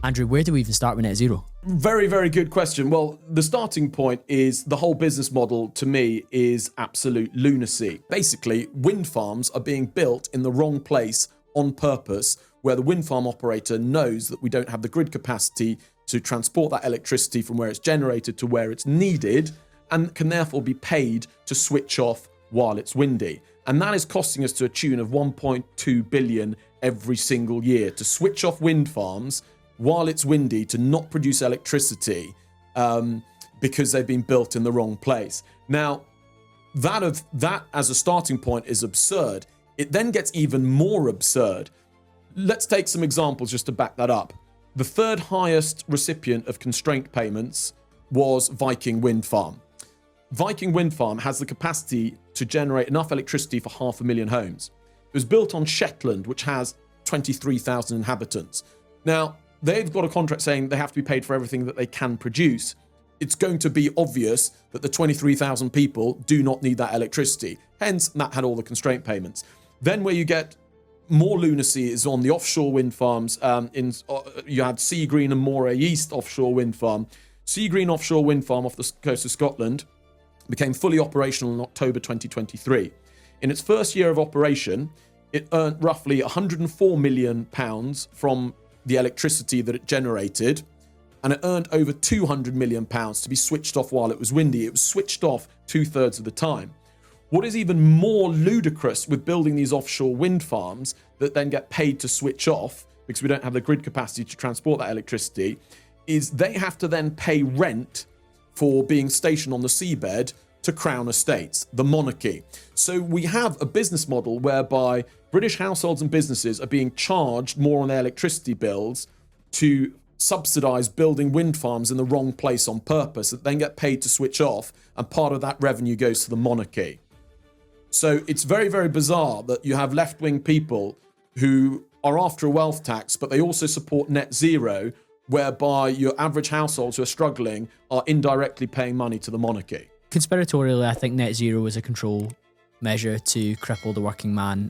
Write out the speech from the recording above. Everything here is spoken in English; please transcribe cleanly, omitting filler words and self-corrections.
Andrew, where do we even start with net zero? Very, very good question. Well, the starting point is the whole business model, to me, is absolute lunacy. Basically, wind farms are being built in the wrong place on purpose, where the wind farm operator knows that we don't have the grid capacity to transport that electricity from where it's generated to where it's needed, and can therefore be paid to switch off while it's windy. And that is costing us to a tune of 1.2 billion every single year to switch off wind farms while it's windy, to not produce electricity because they've been built in the wrong place. Now, that as a starting point is absurd. It then gets even more absurd. Let's take some examples just to back that up. The third highest recipient of constraint payments was Viking Wind Farm. Viking Wind Farm has the capacity to generate enough electricity for 500,000 homes. It was built on Shetland, which has 23,000 inhabitants. Now, they've got a contract saying they have to be paid for everything that they can produce. It's going to be obvious that the 23,000 people do not need that electricity. Hence, that had all the constraint payments. Then where you get more lunacy is on the offshore wind farms. You had Seagreen and Moray East offshore wind farm. Seagreen offshore wind farm off the coast of Scotland became fully operational in October 2023. In its first year of operation, it earned roughly £104 million from the electricity that it generated, and it earned over £200 million to be switched off while it was windy. It was switched off 2/3 of the time. What is even more ludicrous with building these offshore wind farms that then get paid to switch off because we don't have the grid capacity to transport that electricity is they have to then pay rent for being stationed on the seabed to Crown Estates, the monarchy. So we have a business model whereby British households and businesses are being charged more on their electricity bills to subsidise building wind farms in the wrong place on purpose that then get paid to switch off, and part of that revenue goes to the monarchy. So it's very, very bizarre that you have left-wing people who are after a wealth tax, but they also support net zero, whereby your average households who are struggling are indirectly paying money to the monarchy. Conspiratorially, I think net zero is a control measure to cripple the working man.